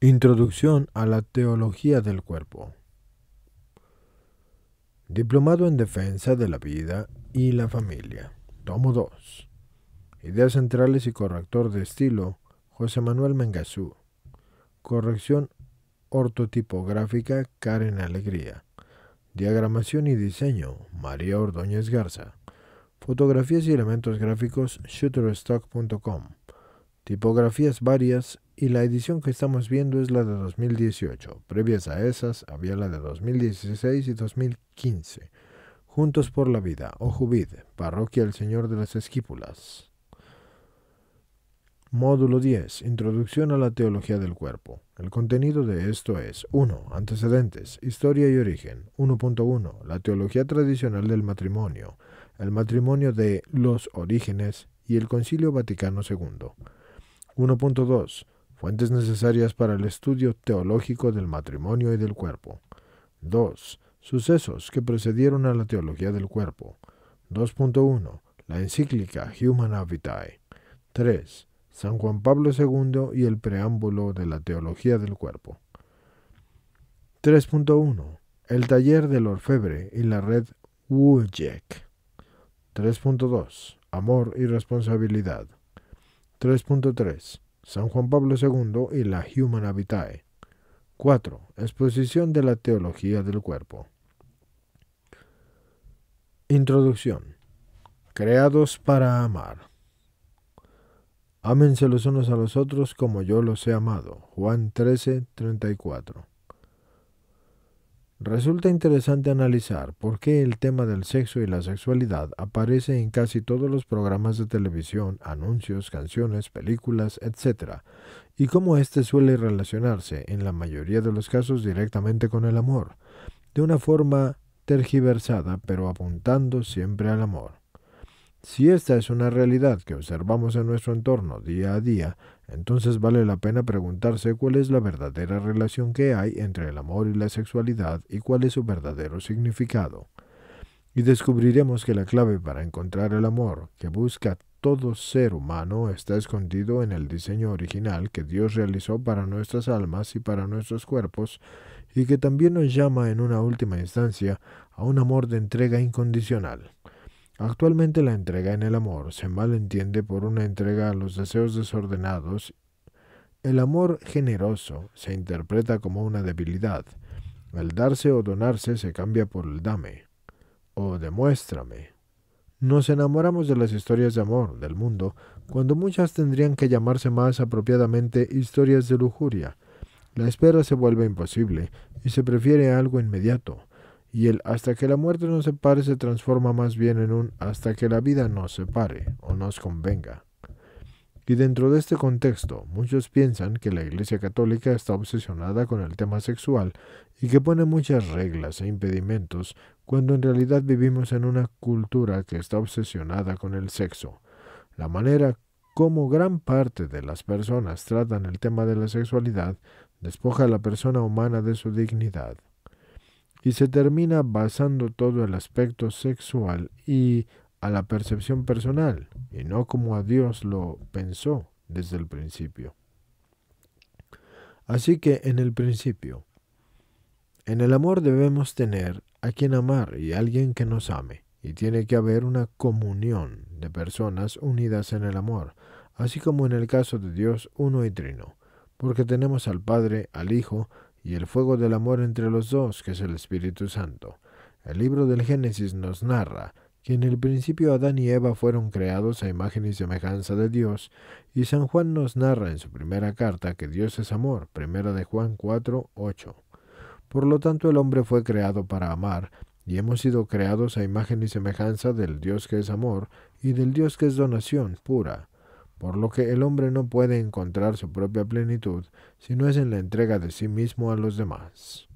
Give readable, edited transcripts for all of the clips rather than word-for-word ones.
Introducción a la teología del cuerpo. Diplomado en Defensa de la Vida y la Familia. Tomo 2. Ideas centrales y corrector de estilo, José Manuel Mengazú. Corrección ortotipográfica, Karen Alegría. Diagramación y diseño, María Ordóñez Garza. Fotografías y elementos gráficos, shutterstock.com. Tipografías varias, y la edición que estamos viendo es la de 2018. Previas a esas había la de 2016 y 2015. Juntos por la Vida, Ojuvid, Parroquia El Señor de las Esquípulas. Módulo 10. Introducción a la teología del cuerpo. El contenido de esto es 1. Antecedentes, historia y origen. 1.1. La teología tradicional del matrimonio. El matrimonio de los orígenes y el Concilio Vaticano II. 1.2. Fuentes necesarias para el estudio teológico del matrimonio y del cuerpo. 2. Sucesos que precedieron a la teología del cuerpo. 2.1. La encíclica Humanae Vitae. 3. San Juan Pablo II y el preámbulo de la teología del cuerpo. 3.1. El taller del orfebre y la red WUJEC. 3.2. Amor y responsabilidad. 3.3. San Juan Pablo II y la Humanae Vitae. 4. Exposición de la teología del cuerpo. Introducción. Creados para amar. Ámense los unos a los otros como yo los he amado. Juan 13:34. Resulta interesante analizar por qué el tema del sexo y la sexualidad aparece en casi todos los programas de televisión, anuncios, canciones, películas, etc., y cómo éste suele relacionarse, en la mayoría de los casos, directamente con el amor, de una forma tergiversada, pero apuntando siempre al amor. Si esta es una realidad que observamos en nuestro entorno día a día, entonces vale la pena preguntarse cuál es la verdadera relación que hay entre el amor y la sexualidad y cuál es su verdadero significado. Y descubriremos que la clave para encontrar el amor que busca todo ser humano está escondido en el diseño original que Dios realizó para nuestras almas y para nuestros cuerpos, y que también nos llama en una última instancia a un amor de entrega incondicional. Actualmente la entrega en el amor se malentiende por una entrega a los deseos desordenados. El amor generoso se interpreta como una debilidad. El darse o donarse se cambia por el dame o demuéstrame. Nos enamoramos de las historias de amor del mundo, cuando muchas tendrían que llamarse más apropiadamente historias de lujuria. La espera se vuelve imposible y se prefiere algo inmediato. Y el hasta que la muerte nos separe se transforma más bien en un hasta que la vida nos separe o nos convenga. Y dentro de este contexto, muchos piensan que la Iglesia Católica está obsesionada con el tema sexual y que pone muchas reglas e impedimentos, cuando en realidad vivimos en una cultura que está obsesionada con el sexo. La manera como gran parte de las personas tratan el tema de la sexualidad despoja a la persona humana de su dignidad. Y se termina basando todo el aspecto sexual y a la percepción personal, y no como a Dios lo pensó desde el principio. Así que en el principio, en el amor debemos tener a quien amar y alguien que nos ame, y tiene que haber una comunión de personas unidas en el amor, así como en el caso de Dios uno y trino, porque tenemos al Padre, al Hijo, y el fuego del amor entre los dos, que es el Espíritu Santo. El libro del Génesis nos narra que en el principio Adán y Eva fueron creados a imagen y semejanza de Dios, y San Juan nos narra en su primera carta que Dios es amor, primera de Juan 4:8. Por lo tanto, el hombre fue creado para amar, y hemos sido creados a imagen y semejanza del Dios que es amor y del Dios que es donación pura, por lo que el hombre no puede encontrar su propia plenitud si no es en la entrega de sí mismo a los demás.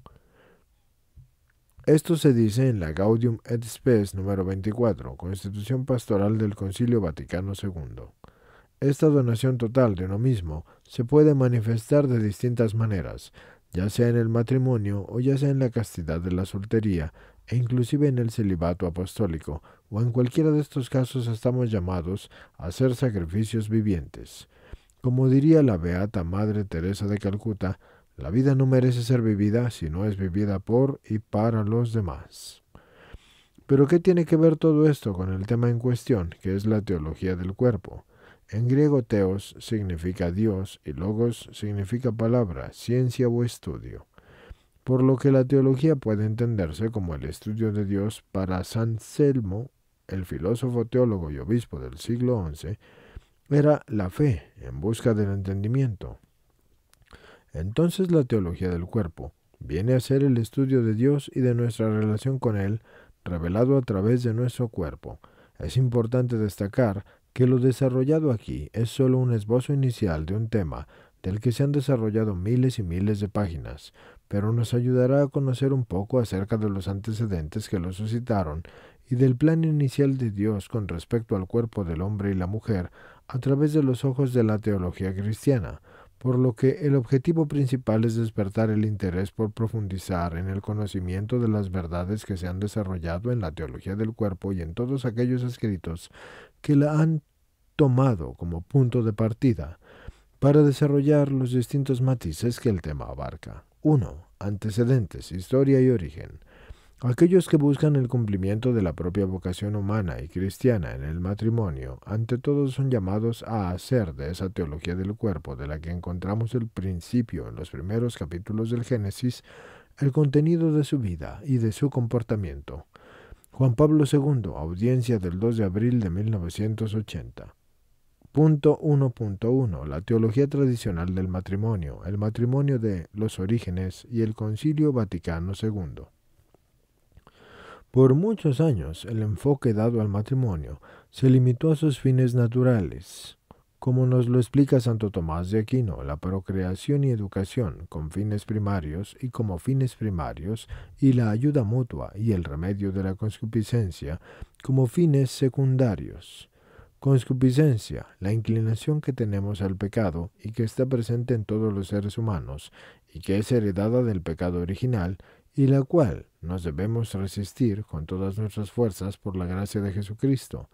Esto se dice en la Gaudium et Spes número 24, Constitución Pastoral del Concilio Vaticano II. Esta donación total de uno mismo se puede manifestar de distintas maneras, ya sea en el matrimonio o ya sea en la castidad de la soltería, e inclusive en el celibato apostólico, o en cualquiera de estos casos estamos llamados a hacer sacrificios vivientes. Como diría la beata Madre Teresa de Calcuta, La vida no merece ser vivida si no es vivida por y para los demás. Pero ¿qué tiene que ver todo esto con el tema en cuestión, que es la teología del cuerpo? En griego teos significa Dios y logos significa palabra, ciencia o estudio. Por lo que la teología puede entenderse como el estudio de Dios. Para San Selmo, el filósofo teólogo y obispo del siglo XI, era la fe en busca del entendimiento. Entonces la teología del cuerpo viene a ser el estudio de Dios y de nuestra relación con Él, revelado a través de nuestro cuerpo. Es importante destacar que lo desarrollado aquí es solo un esbozo inicial de un tema del que se han desarrollado miles y miles de páginas, pero nos ayudará a conocer un poco acerca de los antecedentes que lo suscitaron y del plan inicial de Dios con respecto al cuerpo del hombre y la mujer a través de los ojos de la teología cristiana, por lo que el objetivo principal es despertar el interés por profundizar en el conocimiento de las verdades que se han desarrollado en la teología del cuerpo y en todos aquellos escritos que la han tomado como punto de partida para desarrollar los distintos matices que el tema abarca. 1. Antecedentes, historia y origen. Aquellos que buscan el cumplimiento de la propia vocación humana y cristiana en el matrimonio, ante todo son llamados a hacer de esa teología del cuerpo de la que encontramos el principio en los primeros capítulos del Génesis, el contenido de su vida y de su comportamiento. Juan Pablo II, audiencia del 2 de abril de 1980. Punto 1.1. La teología tradicional del matrimonio, el matrimonio de los orígenes y el Concilio Vaticano II. Por muchos años, el enfoque dado al matrimonio se limitó a sus fines naturales, como nos lo explica Santo Tomás de Aquino, la procreación y educación con fines primarios y como fines primarios, y la ayuda mutua y el remedio de la concupiscencia como fines secundarios. Concupiscencia, la inclinación que tenemos al pecado y que está presente en todos los seres humanos y que es heredada del pecado original y la cual nos debemos resistir con todas nuestras fuerzas por la gracia de Jesucristo.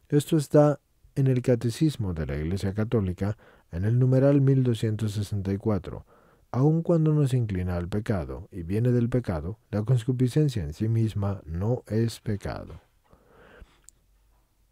Esto está en el Catecismo de la Iglesia Católica, en el numeral 1264. Aun cuando nos inclina al pecado y viene del pecado, la concupiscencia en sí misma no es pecado.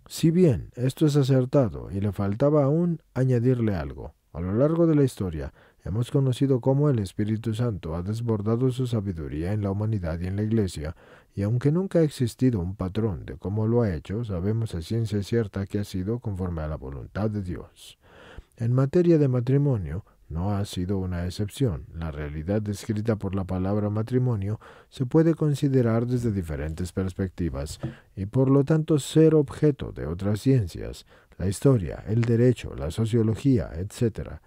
Si bien esto es acertado y le faltaba aún añadirle algo, a lo largo de la historia hemos conocido cómo el Espíritu Santo ha desbordado su sabiduría en la humanidad y en la Iglesia, y aunque nunca ha existido un patrón de cómo lo ha hecho, sabemos a ciencia cierta que ha sido conforme a la voluntad de Dios. En materia de matrimonio, no ha sido una excepción. La realidad descrita por la palabra matrimonio se puede considerar desde diferentes perspectivas y por lo tanto ser objeto de otras ciencias, la historia, el derecho, la sociología, etc.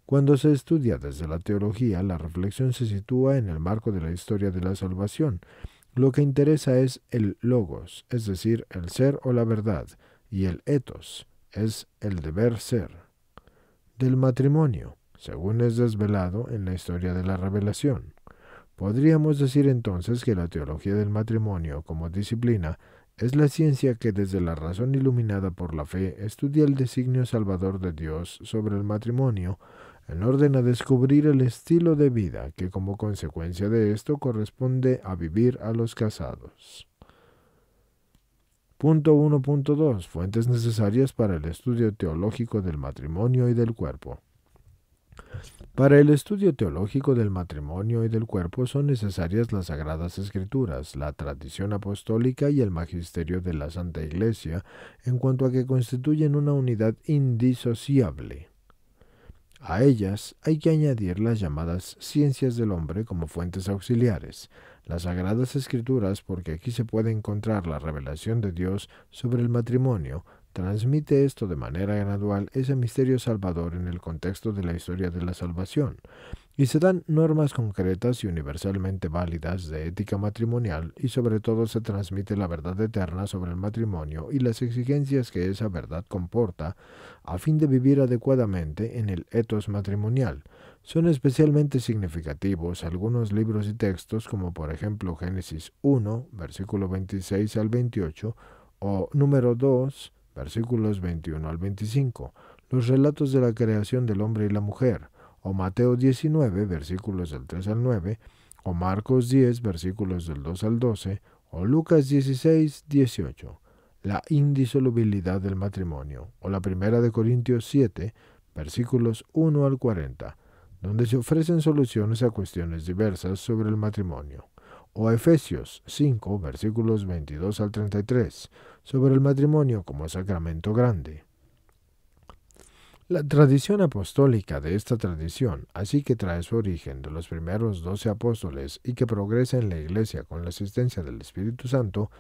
Cuando se estudia desde la teología, la reflexión se sitúa en el marco de la historia de la salvación. Lo que interesa es el logos, es decir, el ser o la verdad, y el ethos, es el deber ser. Del matrimonio, según es desvelado en la historia de la revelación. Podríamos decir entonces que la teología del matrimonio como disciplina es la ciencia que desde la razón iluminada por la fe estudia el designio salvador de Dios sobre el matrimonio en orden a descubrir el estilo de vida que como consecuencia de esto corresponde a vivir a los casados. Punto 1.2. Fuentes necesarias para el estudio teológico del matrimonio y del cuerpo. Para el estudio teológico del matrimonio y del cuerpo son necesarias las Sagradas Escrituras, la tradición apostólica y el magisterio de la Santa Iglesia, en cuanto a que constituyen una unidad indisociable. A ellas hay que añadir las llamadas ciencias del hombre como fuentes auxiliares, las Sagradas Escrituras, porque aquí se puede encontrar la revelación de Dios sobre el matrimonio. Transmite esto de manera gradual ese misterio salvador en el contexto de la historia de la salvación, y se dan normas concretas y universalmente válidas de ética matrimonial, y sobre todo se transmite la verdad eterna sobre el matrimonio y las exigencias que esa verdad comporta a fin de vivir adecuadamente en el ethos matrimonial. Son especialmente significativos algunos libros y textos como por ejemplo Génesis 1, versículo 26 al 28, o número 2, versículos 21 al 25, los relatos de la creación del hombre y la mujer, o Mateo 19, versículos del 3 al 9, o Marcos 10, versículos del 2 al 12, o Lucas 16, 18, la indisolubilidad del matrimonio, o la primera de Corintios 7, versículos 1 al 40, donde se ofrecen soluciones a cuestiones diversas sobre el matrimonio, o Efesios 5, versículos 22 al 33, sobre el matrimonio como sacramento grande. La tradición apostólica de esta tradición, así que trae su origen de los primeros 12 apóstoles y que progresa en la Iglesia con la asistencia del Espíritu Santo,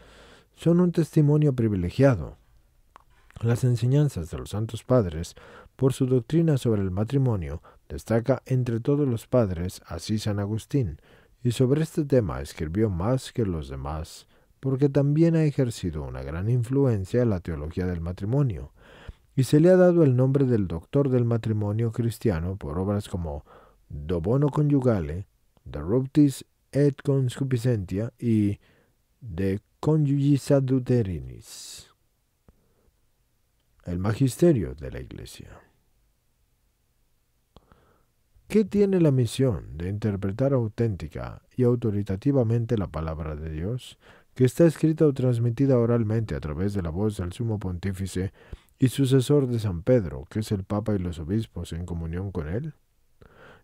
son un testimonio privilegiado. Las enseñanzas de los santos padres, por su doctrina sobre el matrimonio, destaca entre todos los padres así San Agustín, y sobre este tema escribió más que los demás, porque también ha ejercido una gran influencia en la teología del matrimonio, y se le ha dado el nombre del doctor del matrimonio cristiano por obras como Do Bono Coniugale, De Ruptis et Concupiscentia y De Conjugis Adulterinis. El magisterio de la Iglesia. ¿Qué tiene la misión de interpretar auténtica y autoritativamente la palabra de Dios, que está escrita o transmitida oralmente a través de la voz del Sumo Pontífice y sucesor de San Pedro, que es el Papa y los obispos en comunión con él?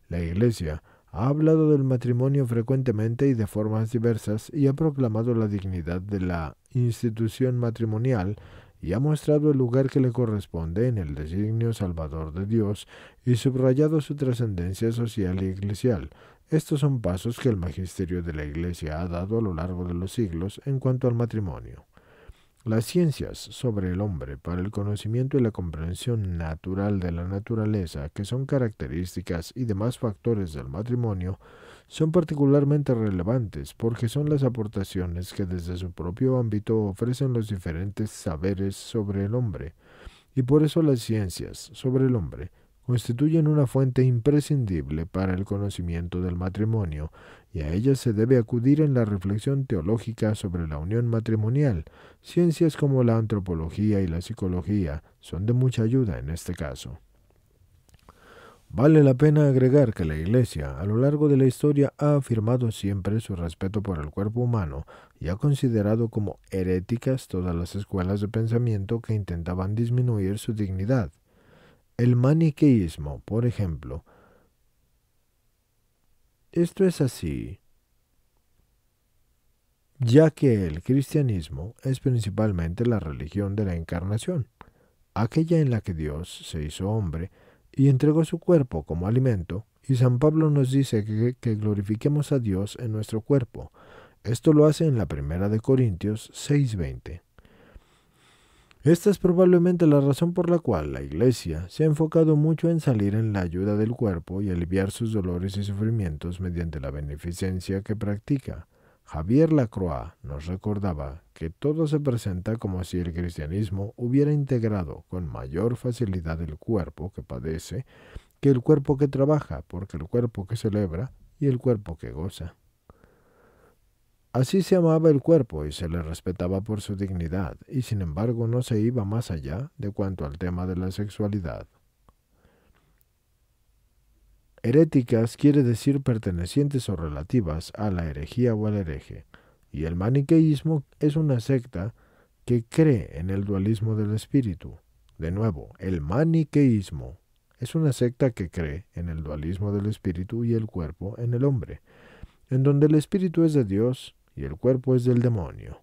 La Iglesia ha hablado del matrimonio frecuentemente y de formas diversas y ha proclamado la dignidad de la institución matrimonial y ha mostrado el lugar que le corresponde en el designio salvador de Dios y subrayado su trascendencia social y eclesial. Estos son pasos que el magisterio de la Iglesia ha dado a lo largo de los siglos en cuanto al matrimonio. Las ciencias sobre el hombre para el conocimiento y la comprensión natural de la naturaleza, que son características y demás factores del matrimonio, son particularmente relevantes porque son las aportaciones que desde su propio ámbito ofrecen los diferentes saberes sobre el hombre, y por eso las ciencias sobre el hombre constituyen una fuente imprescindible para el conocimiento del matrimonio, y a ellas se debe acudir en la reflexión teológica sobre la unión matrimonial. Ciencias como la antropología y la psicología son de mucha ayuda en este caso. Vale la pena agregar que la Iglesia, a lo largo de la historia, ha afirmado siempre su respeto por el cuerpo humano y ha considerado como heréticas todas las escuelas de pensamiento que intentaban disminuir su dignidad. El maniqueísmo, por ejemplo. Esto es así, ya que el cristianismo es principalmente la religión de la encarnación, aquella en la que Dios se hizo hombre y entregó su cuerpo como alimento, y San Pablo nos dice que glorifiquemos a Dios en nuestro cuerpo. Esto lo hace en la primera de Corintios 6:20. Esta es probablemente la razón por la cual la Iglesia se ha enfocado mucho en salir en la ayuda del cuerpo y aliviar sus dolores y sufrimientos mediante la beneficencia que practica. Javier Lacroix nos recordaba que todo se presenta como si el cristianismo hubiera integrado con mayor facilidad el cuerpo que padece que el cuerpo que trabaja, porque el cuerpo que celebra y el cuerpo que goza. Así se amaba el cuerpo y se le respetaba por su dignidad, y sin embargo no se iba más allá de cuanto al tema de la sexualidad. Heréticas quiere decir pertenecientes o relativas a la herejía o al hereje, y el maniqueísmo es una secta que cree en el dualismo del espíritu. De nuevo, el maniqueísmo es una secta que cree en el dualismo del espíritu y el cuerpo en el hombre, en donde el espíritu es de Dios y el cuerpo es del demonio,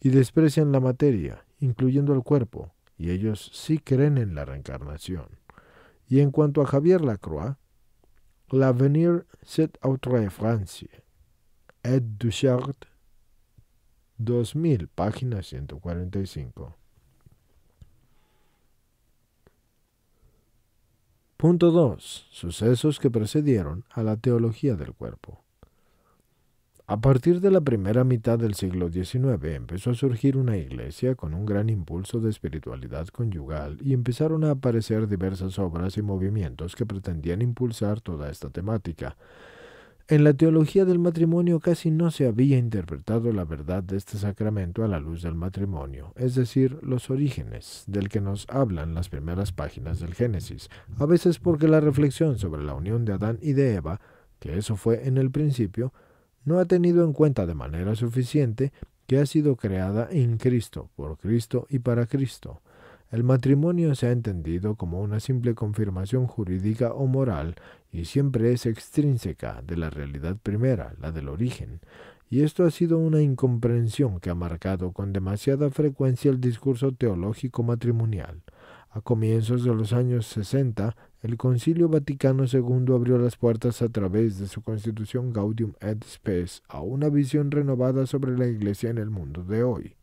y desprecian la materia, incluyendo el cuerpo, y ellos sí creen en la reencarnación. Y en cuanto a Javier Lacroix, L'avenir c'est autre France, et Duchart, 2000, página 145. Punto 2. Sucesos que precedieron a la teología del cuerpo. A partir de la primera mitad del siglo XIX empezó a surgir una iglesia con un gran impulso de espiritualidad conyugal y empezaron a aparecer diversas obras y movimientos que pretendían impulsar toda esta temática. En la teología del matrimonio casi no se había interpretado la verdad de este sacramento a la luz del matrimonio, es decir, los orígenes del que nos hablan las primeras páginas del Génesis, a veces porque la reflexión sobre la unión de Adán y de Eva, que eso fue en el principio, no ha tenido en cuenta de manera suficiente que ha sido creada en Cristo, por Cristo y para Cristo. El matrimonio se ha entendido como una simple confirmación jurídica o moral y siempre es extrínseca de la realidad primera, la del origen. Y esto ha sido una incomprensión que ha marcado con demasiada frecuencia el discurso teológico matrimonial. A comienzos de los años 60, el Concilio Vaticano II abrió las puertas a través de su Constitución Gaudium et Spes a una visión renovada sobre la Iglesia en el mundo de hoy.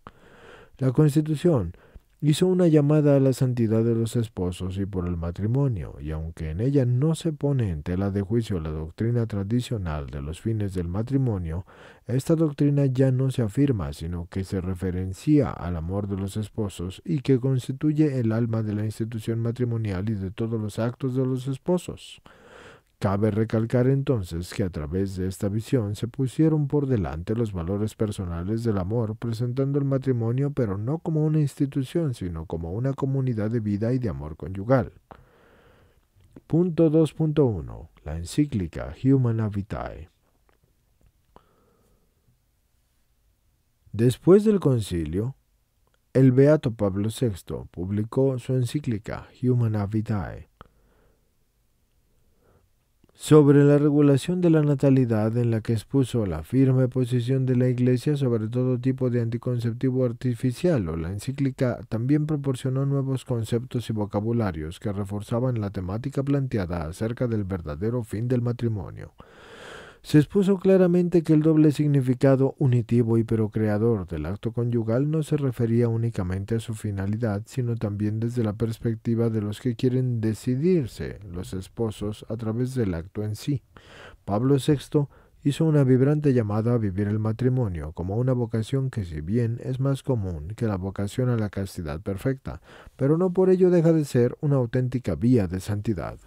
La Constitución hizo una llamada a la santidad de los esposos y por el matrimonio, y aunque en ella no se pone en tela de juicio la doctrina tradicional de los fines del matrimonio, esta doctrina ya no se afirma, sino que se referencia al amor de los esposos y que constituye el alma de la institución matrimonial y de todos los actos de los esposos. Cabe recalcar entonces que a través de esta visión se pusieron por delante los valores personales del amor, presentando el matrimonio pero no como una institución, sino como una comunidad de vida y de amor conyugal. Punto 2.1. La encíclica Humana Vitae. Después del concilio, el beato Pablo VI publicó su encíclica Humana Vitae sobre la regulación de la natalidad, en la que expuso la firme posición de la Iglesia sobre todo tipo de anticonceptivo artificial. La encíclica también proporcionó nuevos conceptos y vocabularios que reforzaban la temática planteada acerca del verdadero fin del matrimonio. Se expuso claramente que el doble significado unitivo y procreador del acto conyugal no se refería únicamente a su finalidad, sino también desde la perspectiva de los que quieren decidirse, los esposos, a través del acto en sí. Pablo VI hizo una vibrante llamada a vivir el matrimonio como una vocación que, si bien es más común que la vocación a la castidad perfecta, pero no por ello deja de ser una auténtica vía de santidad.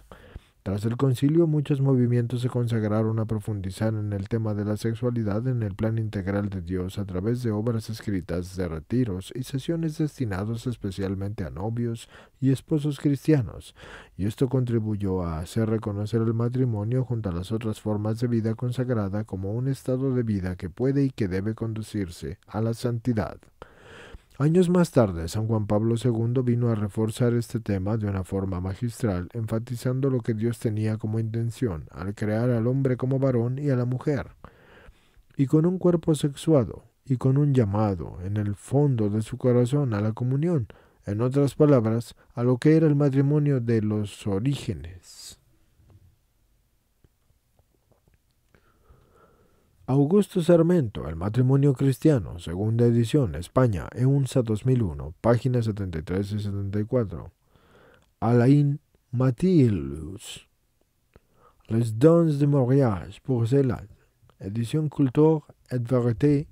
Tras el concilio, muchos movimientos se consagraron a profundizar en el tema de la sexualidad en el plan integral de Dios a través de obras escritas, de retiros y sesiones destinados especialmente a novios y esposos cristianos, y esto contribuyó a hacer reconocer el matrimonio junto a las otras formas de vida consagrada como un estado de vida que puede y que debe conducirse a la santidad. Años más tarde, San Juan Pablo II vino a reforzar este tema de una forma magistral, enfatizando lo que Dios tenía como intención al crear al hombre como varón y a la mujer, y con un cuerpo sexuado, y con un llamado en el fondo de su corazón a la comunión, en otras palabras, a lo que era el matrimonio de los orígenes. Augusto Sarmento, El matrimonio cristiano, segunda edición, España, EUNSA 2001, páginas 73 y 74. Alain Mathilus, Les dons de mariage pour Céline, edición Culture et Vérité,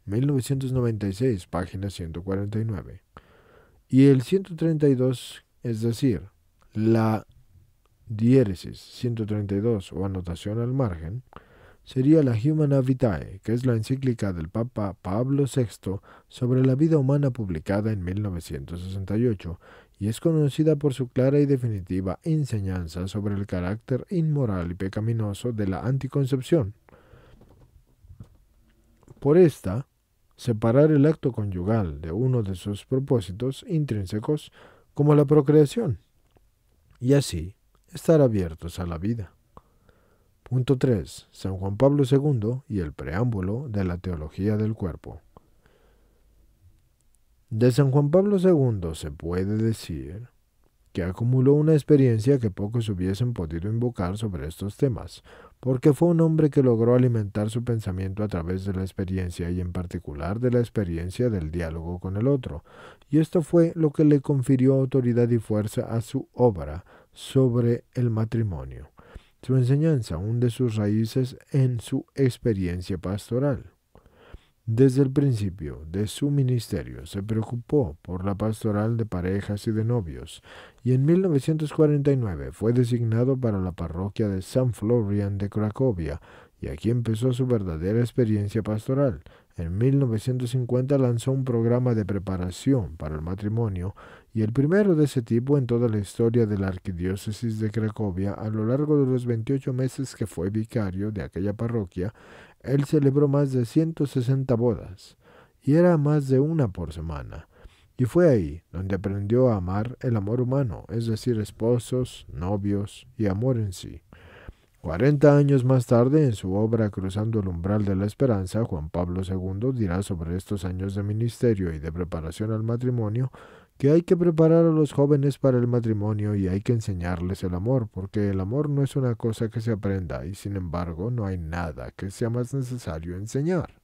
1996, página 149. Y el 132, es decir, la diéresis 132 o anotación al margen, sería la Humana Vitae, que es la encíclica del Papa Pablo VI sobre la vida humana publicada en 1968, y es conocida por su clara y definitiva enseñanza sobre el carácter inmoral y pecaminoso de la anticoncepción. Por esta, separar el acto conyugal de uno de sus propósitos intrínsecos como la procreación, y así estar abiertos a la vida. Punto 3. San Juan Pablo II y el preámbulo de la teología del cuerpo. De San Juan Pablo II se puede decir que acumuló una experiencia que pocos hubiesen podido invocar sobre estos temas, porque fue un hombre que logró alimentar su pensamiento a través de la experiencia y en particular de la experiencia del diálogo con el otro, y esto fue lo que le confirió autoridad y fuerza a su obra sobre el matrimonio. Su enseñanza hunde sus raíces en su experiencia pastoral. Desde el principio de su ministerio se preocupó por la pastoral de parejas y de novios, y en 1949 fue designado para la parroquia de San Florian de Cracovia, y aquí empezó su verdadera experiencia pastoral. En 1950 lanzó un programa de preparación para el matrimonio y el primero de ese tipo en toda la historia de la arquidiócesis de Cracovia. A lo largo de los 28 meses que fue vicario de aquella parroquia, él celebró más de 160 bodas, y era más de una por semana. Y fue ahí donde aprendió a amar el amor humano, es decir, esposos, novios y amor en sí. 40 años más tarde, en su obra Cruzando el umbral de la esperanza, Juan Pablo II dirá sobre estos años de ministerio y de preparación al matrimonio que hay que preparar a los jóvenes para el matrimonio y hay que enseñarles el amor, porque el amor no es una cosa que se aprenda y sin embargo no hay nada que sea más necesario enseñar.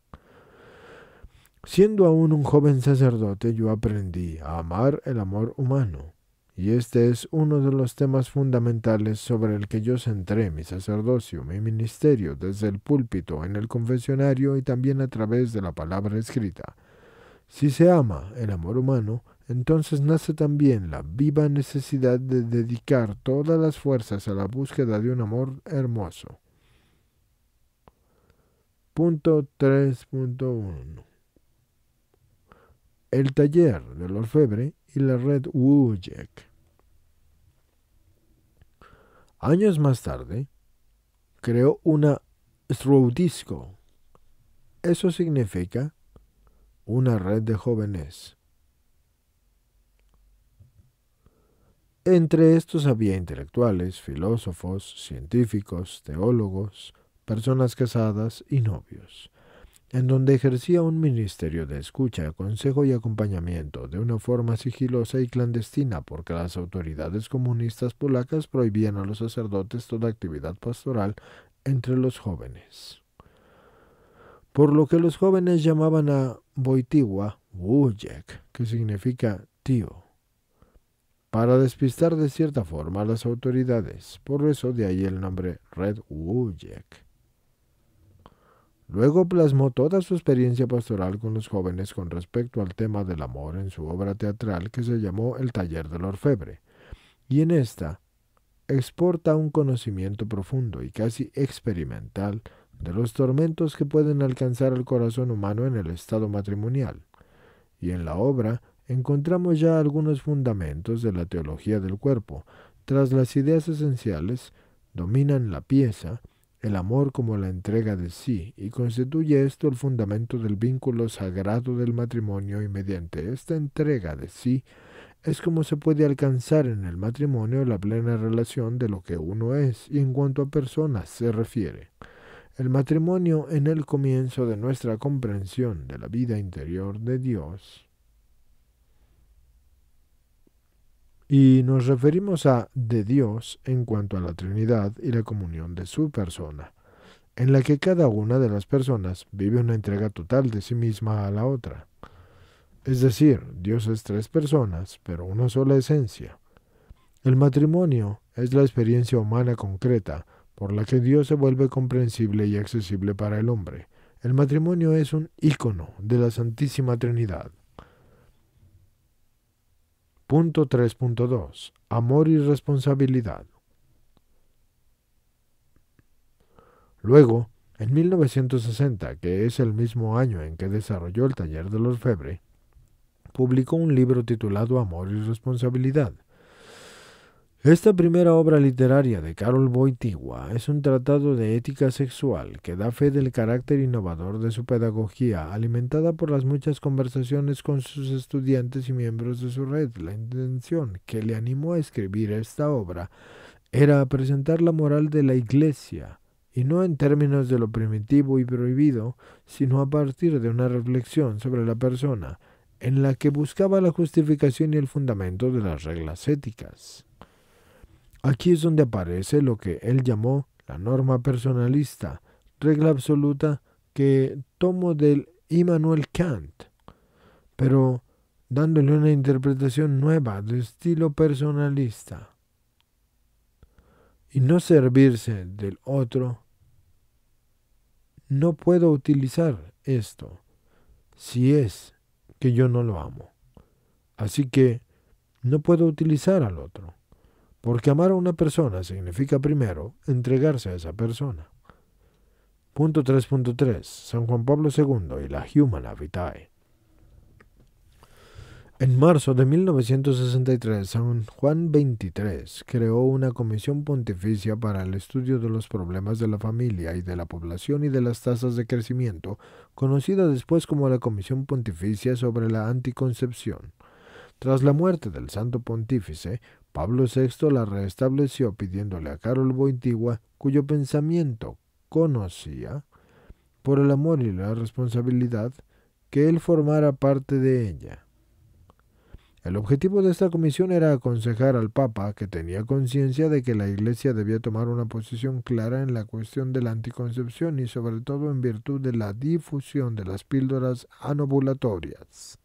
Siendo aún un joven sacerdote, yo aprendí a amar el amor humano. Y este es uno de los temas fundamentales sobre el que yo centré mi sacerdocio, mi ministerio, desde el púlpito, en el confesionario y también a través de la palabra escrita. Si se ama el amor humano, entonces nace también la viva necesidad de dedicar todas las fuerzas a la búsqueda de un amor hermoso. Punto 3.1. El taller del orfebre y la red Wojek. Años más tarde, creó una Stroudisco. Eso significa una red de jóvenes. Entre estos había intelectuales, filósofos, científicos, teólogos, personas casadas y novios, en donde ejercía un ministerio de escucha, consejo y acompañamiento de una forma sigilosa y clandestina, porque las autoridades comunistas polacas prohibían a los sacerdotes toda actividad pastoral entre los jóvenes. Por lo que los jóvenes llamaban a Wojtyła Wujek, que significa tío, para despistar de cierta forma a las autoridades. Por eso de ahí el nombre Red Wujek. Luego plasmó toda su experiencia pastoral con los jóvenes con respecto al tema del amor en su obra teatral que se llamó El taller del orfebre, y en esta exporta un conocimiento profundo y casi experimental de los tormentos que pueden alcanzar al corazón humano en el estado matrimonial. Y en la obra encontramos ya algunos fundamentos de la teología del cuerpo. Tras las ideas esenciales, dominan la pieza, el amor como la entrega de sí, y constituye esto el fundamento del vínculo sagrado del matrimonio, y mediante esta entrega de sí es como se puede alcanzar en el matrimonio la plena relación de lo que uno es, y en cuanto a personas se refiere. El matrimonio en el comienzo de nuestra comprensión de la vida interior de Dios. Y nos referimos a de Dios en cuanto a la Trinidad y la comunión de su persona, en la que cada una de las personas vive una entrega total de sí misma a la otra. Es decir, Dios es tres personas, pero una sola esencia. El matrimonio es la experiencia humana concreta por la que Dios se vuelve comprensible y accesible para el hombre. El matrimonio es un ícono de la Santísima Trinidad. Punto 3.2. Amor y responsabilidad. Luego, en 1960, que es el mismo año en que desarrolló el taller del orfebre, publicó un libro titulado Amor y responsabilidad. Esta primera obra literaria de Karol Wojtyła es un tratado de ética sexual que da fe del carácter innovador de su pedagogía, alimentada por las muchas conversaciones con sus estudiantes y miembros de su red. La intención que le animó a escribir esta obra era presentar la moral de la Iglesia, y no en términos de lo primitivo y prohibido, sino a partir de una reflexión sobre la persona, en la que buscaba la justificación y el fundamento de las reglas éticas. Aquí es donde aparece lo que él llamó la norma personalista, regla absoluta que tomo del Immanuel Kant, pero dándole una interpretación nueva de estilo personalista. Y no servirse del otro. No puedo utilizar esto si es que yo no lo amo. Así que no puedo utilizar al otro. Porque amar a una persona significa primero entregarse a esa persona. Punto 3.3. San Juan Pablo II y la Humana Vitae. En marzo de 1963, San Juan XXIII creó una comisión pontificia para el estudio de los problemas de la familia y de la población y de las tasas de crecimiento, conocida después como la Comisión Pontificia sobre la Anticoncepción. Tras la muerte del Santo Pontífice, Pablo VI la restableció pidiéndole a Karol Wojtyła, cuyo pensamiento conocía, por el amor y la responsabilidad, que él formara parte de ella. El objetivo de esta comisión era aconsejar al Papa, que tenía conciencia de que la Iglesia debía tomar una posición clara en la cuestión de la anticoncepción y sobre todo en virtud de la difusión de las píldoras anovulatorias.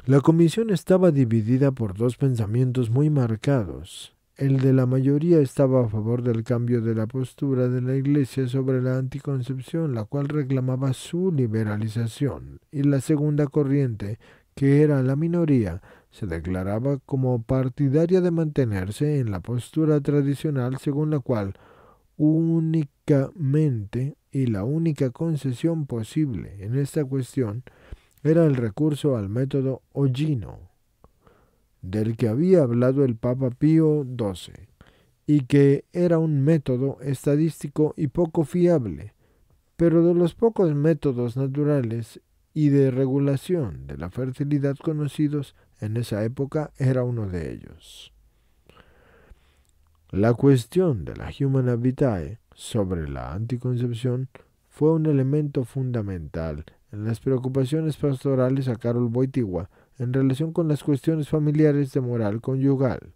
La comisión estaba dividida por dos pensamientos muy marcados. El de la mayoría estaba a favor del cambio de la postura de la Iglesia sobre la anticoncepción, la cual reclamaba su liberalización, y la segunda corriente, que era la minoría, se declaraba como partidaria de mantenerse en la postura tradicional según la cual únicamente y la única concesión posible en esta cuestión era el recurso al método Ogino, del que había hablado el Papa Pío XII, y que era un método estadístico y poco fiable, pero de los pocos métodos naturales y de regulación de la fertilidad conocidos en esa época era uno de ellos. La cuestión de la Humana Vitae sobre la anticoncepción fue un elemento fundamental en las preocupaciones pastorales a Karol Wojtyła en relación con las cuestiones familiares de moral conyugal.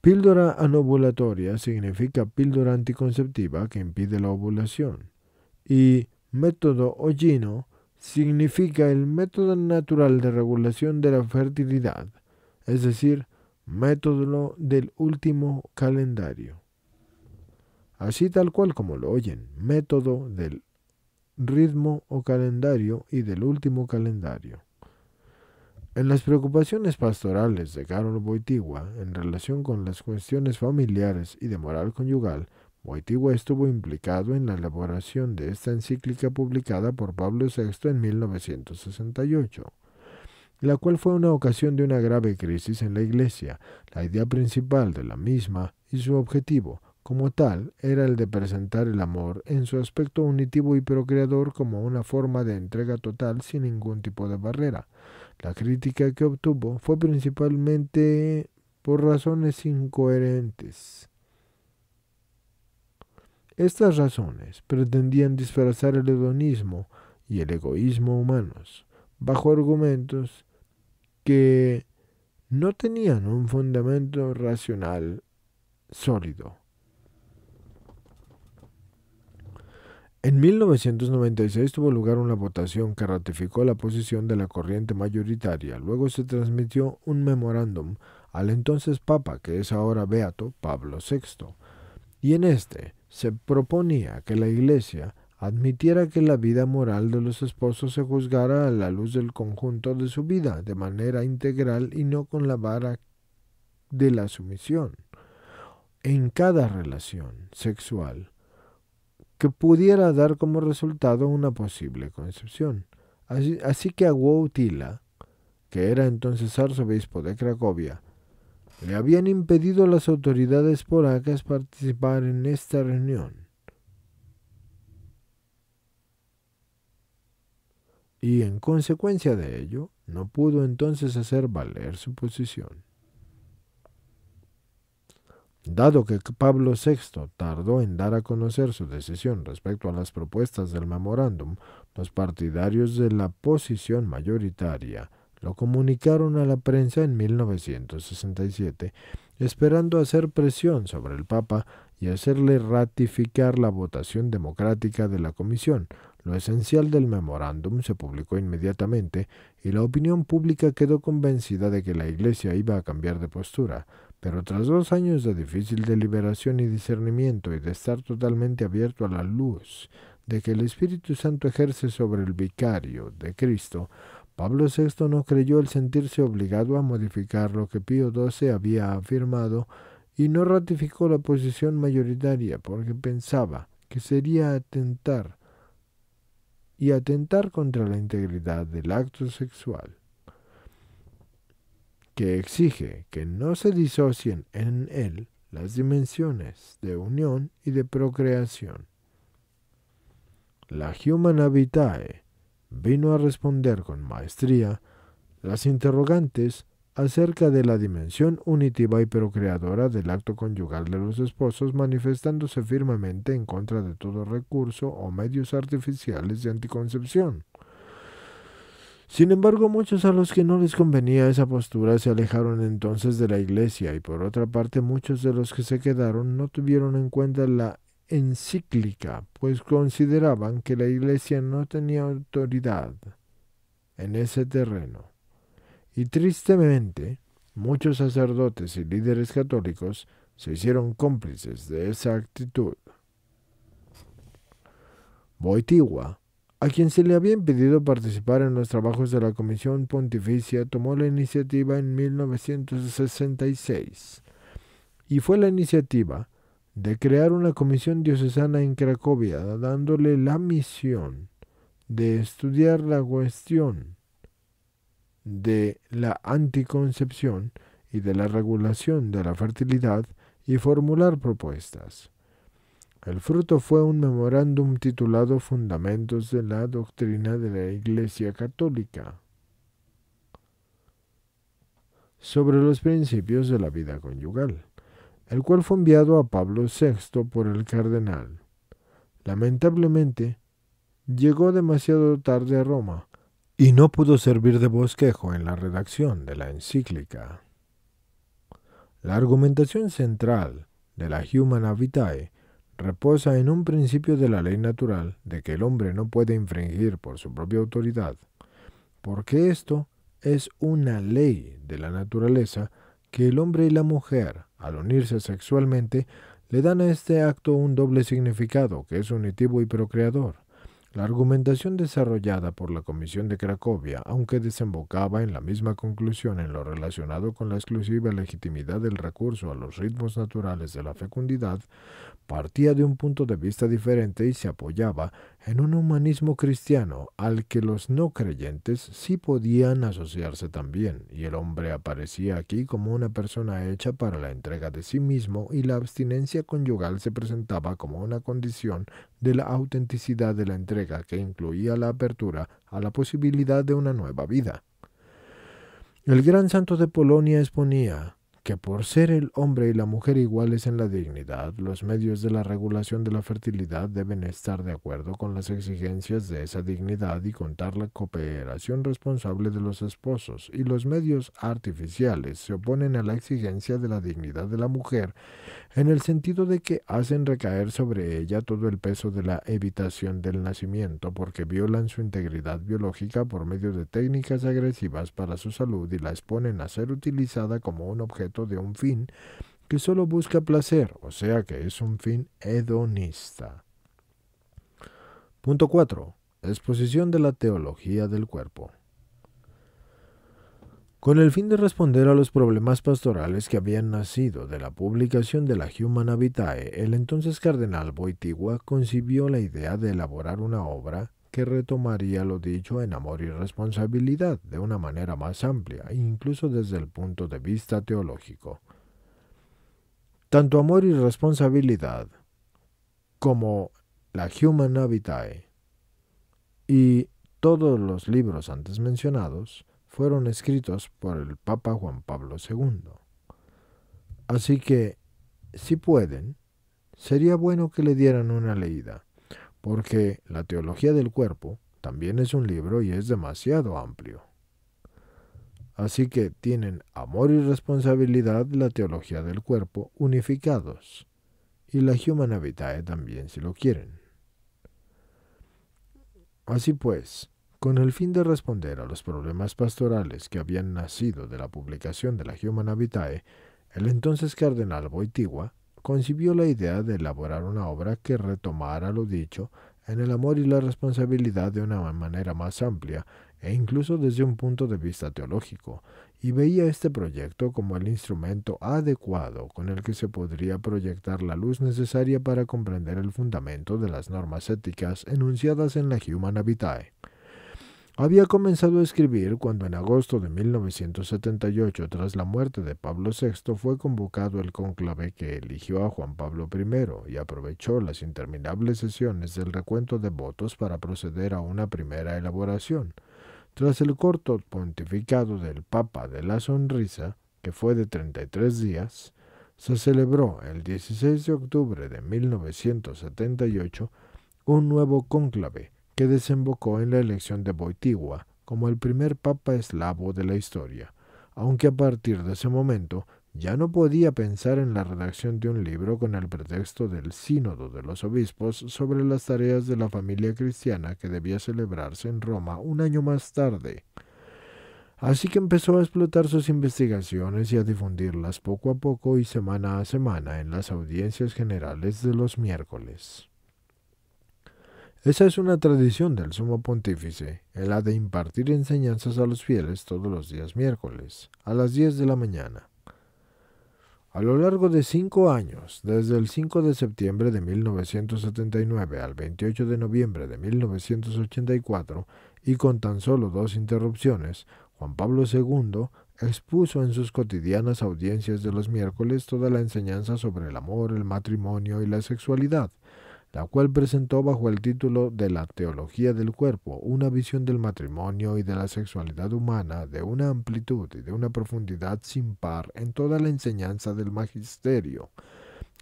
Píldora anovulatoria significa píldora anticonceptiva que impide la ovulación, y método Ogino significa el método natural de regulación de la fertilidad, es decir, método del último calendario. Así tal cual como lo oyen, método del ritmo o calendario y del último calendario. En las preocupaciones pastorales de Karol Wojtyła en relación con las cuestiones familiares y de moral conyugal, Wojtyła estuvo implicado en la elaboración de esta encíclica publicada por Pablo VI en 1968, la cual fue una ocasión de una grave crisis en la Iglesia. La idea principal de la misma y su objetivo, como tal, era el de presentar el amor en su aspecto unitivo y procreador como una forma de entrega total sin ningún tipo de barrera. La crítica que obtuvo fue principalmente por razones incoherentes. Estas razones pretendían disfrazar el hedonismo y el egoísmo humanos bajo argumentos que no tenían un fundamento racional sólido. En 1996 tuvo lugar una votación que ratificó la posición de la corriente mayoritaria. Luego se transmitió un memorándum al entonces Papa, que es ahora beato, Pablo VI, y en este se proponía que la Iglesia admitiera que la vida moral de los esposos se juzgara a la luz del conjunto de su vida, de manera integral y no con la vara de la sumisión, en cada relación sexual que pudiera dar como resultado una posible concepción. Así que a Wojtyła, que era entonces arzobispo de Cracovia, le habían impedido las autoridades polacas participar en esta reunión. Y en consecuencia de ello, no pudo entonces hacer valer su posición. Dado que Pablo VI tardó en dar a conocer su decisión respecto a las propuestas del memorándum, los partidarios de la posición mayoritaria lo comunicaron a la prensa en 1967, esperando hacer presión sobre el Papa y hacerle ratificar la votación democrática de la Comisión. Lo esencial del memorándum se publicó inmediatamente y la opinión pública quedó convencida de que la Iglesia iba a cambiar de postura. Pero tras 2 años de difícil deliberación y discernimiento y de estar totalmente abierto a la luz de que el Espíritu Santo ejerce sobre el vicario de Cristo, Pablo VI no creyó el sentirse obligado a modificar lo que Pío XII había afirmado y no ratificó la posición mayoritaria porque pensaba que sería atentar contra la integridad del acto sexual, que exige que no se disocien en él las dimensiones de unión y de procreación. La Humana Vitae vino a responder con maestría las interrogantes acerca de la dimensión unitiva y procreadora del acto conyugal de los esposos, manifestándose firmemente en contra de todo recurso o medios artificiales de anticoncepción. Sin embargo, muchos a los que no les convenía esa postura se alejaron entonces de la Iglesia, y por otra parte muchos de los que se quedaron no tuvieron en cuenta la encíclica, pues consideraban que la Iglesia no tenía autoridad en ese terreno. Y tristemente, muchos sacerdotes y líderes católicos se hicieron cómplices de esa actitud. Wojtyła, a quien se le había impedido participar en los trabajos de la Comisión Pontificia, tomó la iniciativa en 1966, y fue la iniciativa de crear una comisión diocesana en Cracovia, dándole la misión de estudiar la cuestión de la anticoncepción y de la regulación de la fertilidad y formular propuestas. El fruto fue un memorándum titulado Fundamentos de la Doctrina de la Iglesia Católica sobre los principios de la vida conyugal, el cual fue enviado a Pablo VI por el cardenal. Lamentablemente, llegó demasiado tarde a Roma y no pudo servir de bosquejo en la redacción de la encíclica. La argumentación central de la Humana Vitae reposa en un principio de la ley natural de que el hombre no puede infringir por su propia autoridad, porque esto es una ley de la naturaleza que el hombre y la mujer, al unirse sexualmente, le dan a este acto un doble significado, que es unitivo y procreador. La argumentación desarrollada por la Comisión de Cracovia, aunque desembocaba en la misma conclusión en lo relacionado con la exclusiva legitimidad del recurso a los ritmos naturales de la fecundidad, partía de un punto de vista diferente y se apoyaba en un humanismo cristiano al que los no creyentes sí podían asociarse también, y el hombre aparecía aquí como una persona hecha para la entrega de sí mismo, y la abstinencia conyugal se presentaba como una condición de la autenticidad de la entrega que incluía la apertura a la posibilidad de una nueva vida. El gran santo de Polonia exponía que por ser el hombre y la mujer iguales en la dignidad, los medios de la regulación de la fertilidad deben estar de acuerdo con las exigencias de esa dignidad y contar la cooperación responsable de los esposos, y los medios artificiales se oponen a la exigencia de la dignidad de la mujer en el sentido de que hacen recaer sobre ella todo el peso de la evitación del nacimiento, porque violan su integridad biológica por medio de técnicas agresivas para su salud y la exponen a ser utilizada como un objeto de un fin que solo busca placer, o sea que es un fin hedonista. Punto 4. Exposición de la teología del cuerpo. Con el fin de responder a los problemas pastorales que habían nacido de la publicación de la Humana Vitae, el entonces cardenal Wojtyła concibió la idea de elaborar una obra que retomaría lo dicho en Amor y Responsabilidad de una manera más amplia, incluso desde el punto de vista teológico. Tanto Amor y Responsabilidad como la Humana Vitae y todos los libros antes mencionados fueron escritos por el Papa Juan Pablo II. Así que, si pueden, sería bueno que le dieran una leída, porque la teología del cuerpo también es un libro y es demasiado amplio. Así que tienen Amor y Responsabilidad, la teología del cuerpo, unificados, y la Humana Vitae también, si lo quieren. Así pues, con el fin de responder a los problemas pastorales que habían nacido de la publicación de la Humana Vitae, el entonces cardenal Wojtyła concibió la idea de elaborar una obra que retomara lo dicho en el amor y la responsabilidad de una manera más amplia e incluso desde un punto de vista teológico, y veía este proyecto como el instrumento adecuado con el que se podría proyectar la luz necesaria para comprender el fundamento de las normas éticas enunciadas en la Humana Vitae. Había comenzado a escribir cuando en agosto de 1978, tras la muerte de Pablo VI, fue convocado el cónclave que eligió a Juan Pablo I y aprovechó las interminables sesiones del recuento de votos para proceder a una primera elaboración. Tras el corto pontificado del Papa de la Sonrisa, que fue de 33 días, se celebró el 16 de octubre de 1978 un nuevo cónclave que desembocó en la elección de Wojtyła como el primer papa eslavo de la historia, aunque a partir de ese momento ya no podía pensar en la redacción de un libro con el pretexto del Sínodo de los Obispos sobre las tareas de la familia cristiana que debía celebrarse en Roma un año más tarde. Así que empezó a explotar sus investigaciones y a difundirlas poco a poco y semana a semana en las audiencias generales de los miércoles. Esa es una tradición del Sumo Pontífice, la de impartir enseñanzas a los fieles todos los días miércoles, a las 10 de la mañana. A lo largo de 5 años, desde el 5 de septiembre de 1979 al 28 de noviembre de 1984, y con tan solo 2 interrupciones, Juan Pablo II expuso en sus cotidianas audiencias de los miércoles toda la enseñanza sobre el amor, el matrimonio y la sexualidad, la cual presentó bajo el título de la Teología del Cuerpo, una visión del matrimonio y de la sexualidad humana de una amplitud y de una profundidad sin par en toda la enseñanza del magisterio,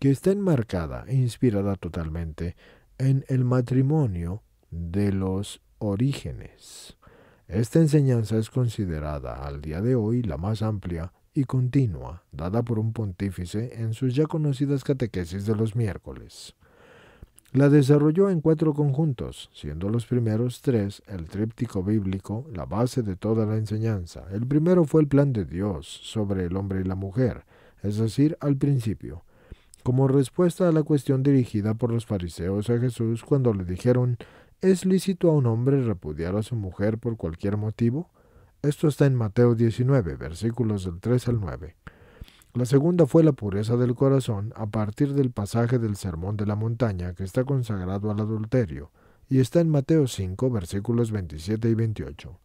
que está enmarcada e inspirada totalmente en el matrimonio de los orígenes. Esta enseñanza es considerada al día de hoy la más amplia y continua dada por un pontífice en sus ya conocidas catequesis de los miércoles. La desarrolló en 4 conjuntos, siendo los primeros 3 el tríptico bíblico, la base de toda la enseñanza. El primero fue el plan de Dios sobre el hombre y la mujer, es decir, al principio, como respuesta a la cuestión dirigida por los fariseos a Jesús cuando le dijeron: ¿es lícito a un hombre repudiar a su mujer por cualquier motivo? Esto está en Mateo 19, versículos del 3 al 9. La segunda fue la pureza del corazón a partir del pasaje del Sermón de la Montaña que está consagrado al adulterio, y está en Mateo 5, versículos 27 y 28.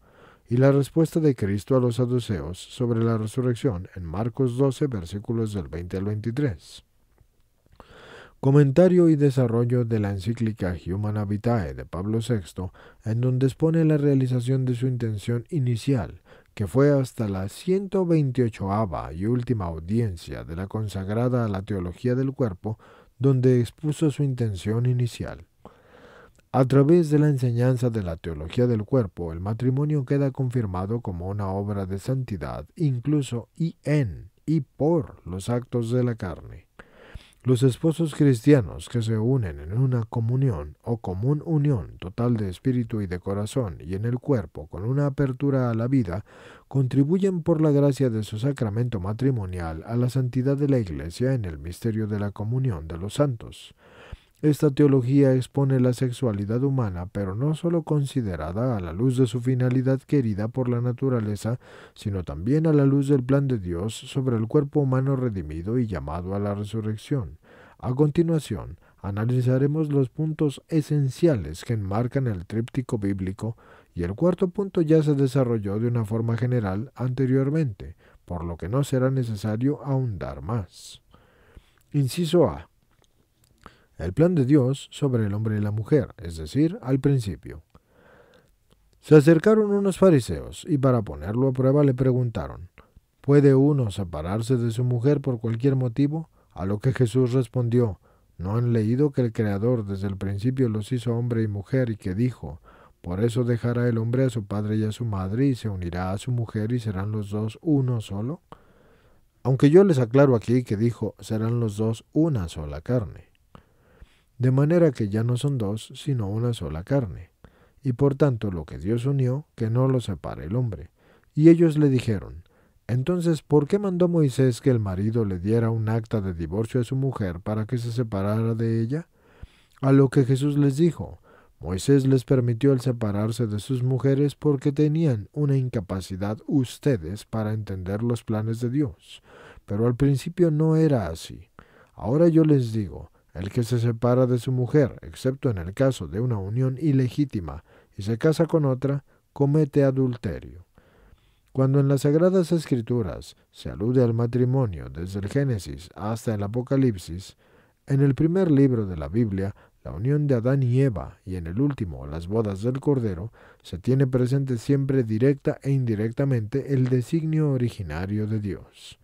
Y la respuesta de Cristo a los saduceos sobre la resurrección en Marcos 12, versículos del 20 al 23. Comentario y desarrollo de la encíclica Humana Vitae de Pablo VI, en donde expone la realización de su intención inicial, que fue hasta la 128ª y última audiencia de la consagrada a la teología del cuerpo, donde expuso su intención inicial. A través de la enseñanza de la teología del cuerpo, el matrimonio queda confirmado como una obra de santidad, incluso y por los actos de la carne. Los esposos cristianos que se unen en una comunión o común unión total de espíritu y de corazón y en el cuerpo con una apertura a la vida, contribuyen por la gracia de su sacramento matrimonial a la santidad de la Iglesia en el misterio de la comunión de los santos. Esta teología expone la sexualidad humana, pero no solo considerada a la luz de su finalidad querida por la naturaleza, sino también a la luz del plan de Dios sobre el cuerpo humano redimido y llamado a la resurrección. A continuación, analizaremos los puntos esenciales que enmarcan el tríptico bíblico, y el cuarto punto ya se desarrolló de una forma general anteriormente, por lo que no será necesario ahondar más. Inciso A. El plan de Dios sobre el hombre y la mujer, es decir, al principio. Se acercaron unos fariseos y para ponerlo a prueba le preguntaron: ¿puede uno separarse de su mujer por cualquier motivo? A lo que Jesús respondió: ¿no han leído que el Creador desde el principio los hizo hombre y mujer y que dijo: por eso dejará el hombre a su padre y a su madre y se unirá a su mujer y serán los dos uno solo? Aunque yo les aclaro aquí que dijo: serán los dos una sola carne. De manera que ya no son dos, sino una sola carne. Y por tanto lo que Dios unió, que no lo separe el hombre. Y ellos le dijeron: entonces, ¿por qué mandó Moisés que el marido le diera un acta de divorcio a su mujer para que se separara de ella? A lo que Jesús les dijo: Moisés les permitió el separarse de sus mujeres porque tenían una incapacidad ustedes para entender los planes de Dios. Pero al principio no era así. Ahora yo les digo, el que se separa de su mujer, excepto en el caso de una unión ilegítima, y se casa con otra, comete adulterio. Cuando en las Sagradas Escrituras se alude al matrimonio desde el Génesis hasta el Apocalipsis, en el primer libro de la Biblia, la unión de Adán y Eva, y en el último, las bodas del Cordero, se tiene presente siempre directa e indirectamente el designio originario de Dios.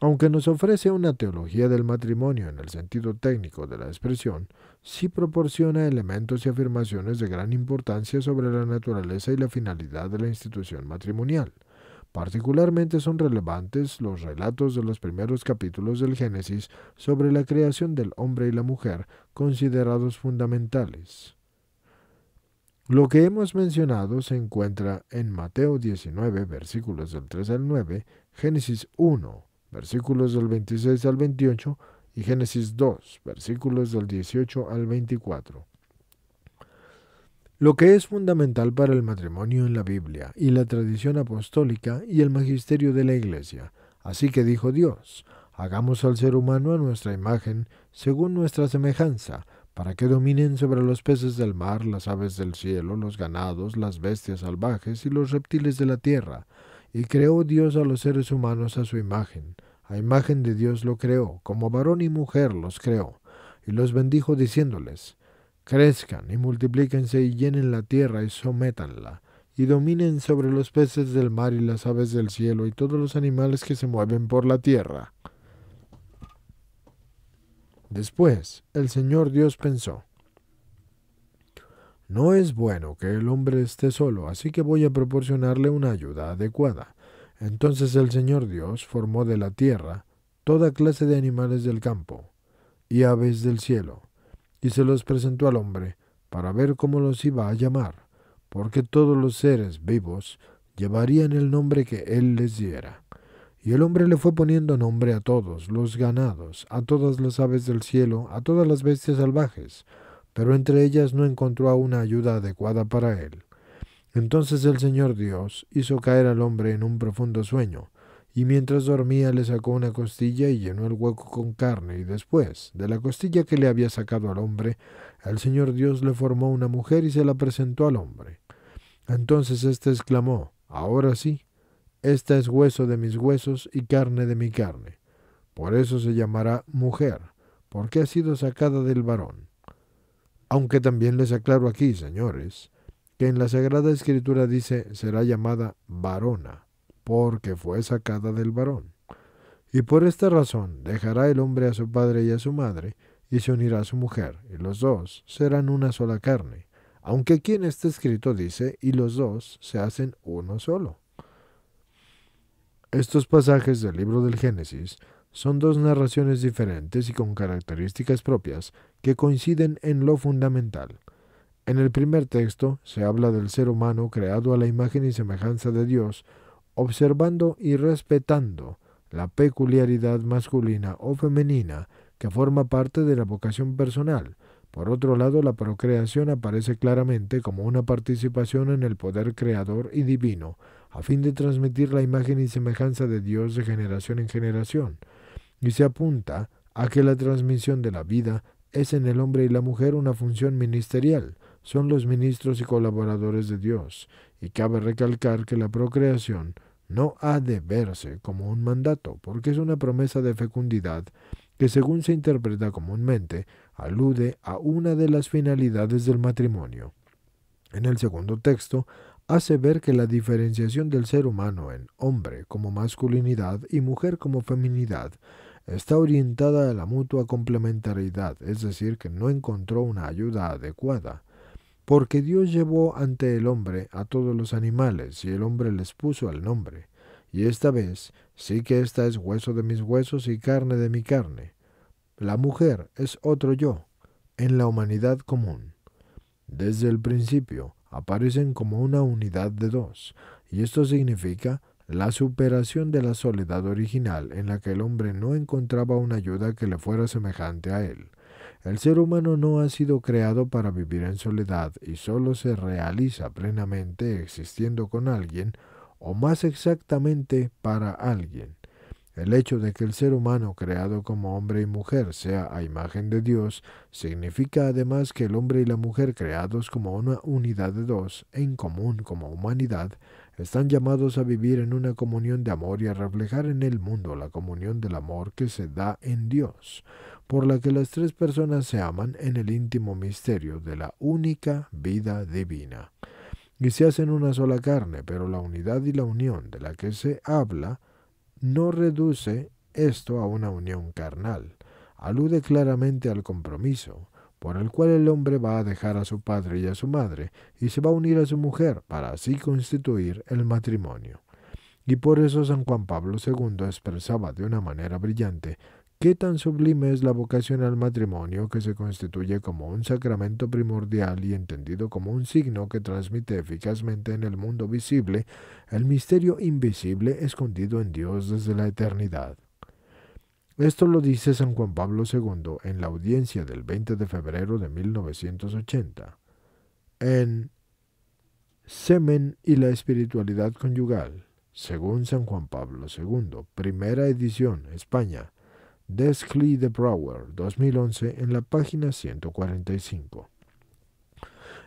Aunque nos ofrece una teología del matrimonio en el sentido técnico de la expresión, sí proporciona elementos y afirmaciones de gran importancia sobre la naturaleza y la finalidad de la institución matrimonial. Particularmente son relevantes los relatos de los primeros capítulos del Génesis sobre la creación del hombre y la mujer, considerados fundamentales. Lo que hemos mencionado se encuentra en Mateo 19, versículos del 3 al 9, Génesis 1, versículos del 26 al 28 y Génesis 2, versículos del 18 al 24. Lo que es fundamental para el matrimonio en la Biblia y la tradición apostólica y el magisterio de la Iglesia. Así que dijo Dios, hagamos al ser humano a nuestra imagen, según nuestra semejanza, para que dominen sobre los peces del mar, las aves del cielo, los ganados, las bestias salvajes y los reptiles de la tierra. Y creó Dios a los seres humanos a su imagen. A imagen de Dios lo creó, como varón y mujer los creó. Y los bendijo diciéndoles, crezcan y multiplíquense y llenen la tierra y sométanla, y dominen sobre los peces del mar y las aves del cielo y todos los animales que se mueven por la tierra. Después, el Señor Dios pensó, no es bueno que el hombre esté solo, así que voy a proporcionarle una ayuda adecuada. Entonces el Señor Dios formó de la tierra toda clase de animales del campo y aves del cielo, y se los presentó al hombre para ver cómo los iba a llamar, porque todos los seres vivos llevarían el nombre que él les diera. Y el hombre le fue poniendo nombre a todos los ganados, a todas las aves del cielo, a todas las bestias salvajes, pero entre ellas no encontró una ayuda adecuada para él. Entonces el Señor Dios hizo caer al hombre en un profundo sueño, y mientras dormía le sacó una costilla y llenó el hueco con carne, y después, de la costilla que le había sacado al hombre, el Señor Dios le formó una mujer y se la presentó al hombre. Entonces éste exclamó, ahora sí, esta es hueso de mis huesos y carne de mi carne. Por eso se llamará mujer, porque ha sido sacada del varón. Aunque también les aclaro aquí, señores, que en la Sagrada Escritura dice será llamada varona, porque fue sacada del varón. Y por esta razón dejará el hombre a su padre y a su madre, y se unirá a su mujer, y los dos serán una sola carne. Aunque aquí en este escrito dice, y los dos se hacen uno solo. Estos pasajes del libro del Génesis son dos narraciones diferentes y con características propias que coinciden en lo fundamental. En el primer texto se habla del ser humano creado a la imagen y semejanza de Dios, observando y respetando la peculiaridad masculina o femenina que forma parte de la vocación personal. Por otro lado, la procreación aparece claramente como una participación en el poder creador y divino, a fin de transmitir la imagen y semejanza de Dios de generación en generación, y se apunta a que la transmisión de la vida es en el hombre y la mujer una función ministerial, son los ministros y colaboradores de Dios, y cabe recalcar que la procreación no ha de verse como un mandato, porque es una promesa de fecundidad que, según se interpreta comúnmente, alude a una de las finalidades del matrimonio. En el segundo texto, hace ver que la diferenciación del ser humano en hombre como masculinidad y mujer como feminidad está orientada a la mutua complementariedad, es decir, que no encontró una ayuda adecuada, porque Dios llevó ante el hombre a todos los animales y el hombre les puso el nombre. Y esta vez sí que esta es hueso de mis huesos y carne de mi carne. La mujer es otro yo, en la humanidad común. Desde el principio aparecen como una unidad de dos, y esto significa la superación de la soledad original en la que el hombre no encontraba una ayuda que le fuera semejante a él. El ser humano no ha sido creado para vivir en soledad y solo se realiza plenamente existiendo con alguien, o más exactamente para alguien. El hecho de que el ser humano creado como hombre y mujer sea a imagen de Dios significa además que el hombre y la mujer creados como una unidad de dos, en común como humanidad, están llamados a vivir en una comunión de amor y a reflejar en el mundo la comunión del amor que se da en Dios, por la que las tres personas se aman en el íntimo misterio de la única vida divina. Y se hacen una sola carne, pero la unidad y la unión de la que se habla no reduce esto a una unión carnal. Alude claramente al compromiso, por el cual el hombre va a dejar a su padre y a su madre, y se va a unir a su mujer, para así constituir el matrimonio. Y por eso San Juan Pablo II expresaba de una manera brillante qué tan sublime es la vocación al matrimonio, que se constituye como un sacramento primordial y entendido como un signo que transmite eficazmente en el mundo visible el misterio invisible escondido en Dios desde la eternidad. Esto lo dice San Juan Pablo II en la audiencia del 20 de febrero de 1980, en Semen y la espiritualidad conyugal, según San Juan Pablo II, primera edición, España, Desclée de Brouwer, 2011, en la página 145.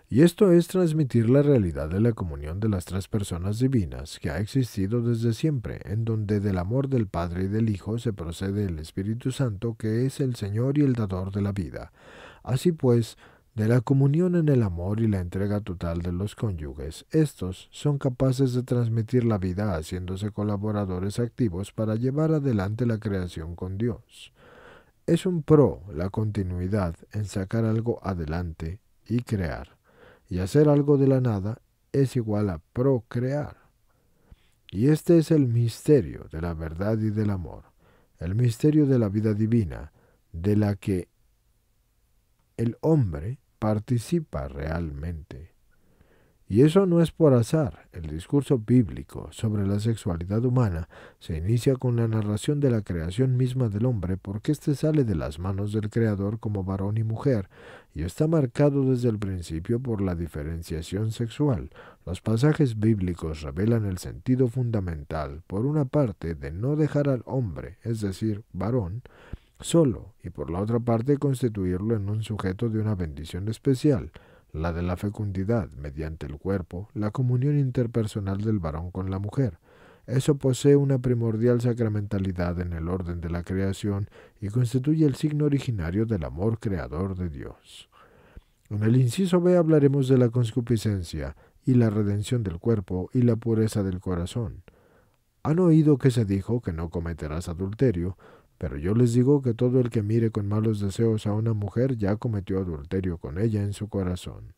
Y esto es transmitir la realidad de la comunión de las tres personas divinas que ha existido desde siempre, en donde del amor del Padre y del Hijo se procede el Espíritu Santo, que es el Señor y el dador de la vida. Así pues, de la comunión en el amor y la entrega total de los cónyuges, estos son capaces de transmitir la vida haciéndose colaboradores activos para llevar adelante la creación con Dios. Es un pro la continuidad en sacar algo adelante y crear. Y hacer algo de la nada es igual a procrear. Y este es el misterio de la verdad y del amor, el misterio de la vida divina, de la que el hombre participa realmente. Y eso no es por azar. El discurso bíblico sobre la sexualidad humana se inicia con la narración de la creación misma del hombre, porque éste sale de las manos del Creador como varón y mujer, y está marcado desde el principio por la diferenciación sexual. Los pasajes bíblicos revelan el sentido fundamental, por una parte, de no dejar al hombre, es decir, varón, solo, y por la otra parte constituirlo en un sujeto de una bendición especial, la de la fecundidad mediante el cuerpo, la comunión interpersonal del varón con la mujer. Eso posee una primordial sacramentalidad en el orden de la creación y constituye el signo originario del amor creador de Dios. En el inciso B hablaremos de la concupiscencia y la redención del cuerpo y la pureza del corazón. Han oído que se dijo que no cometerás adulterio, pero yo les digo que todo el que mire con malos deseos a una mujer ya cometió adulterio con ella en su corazón.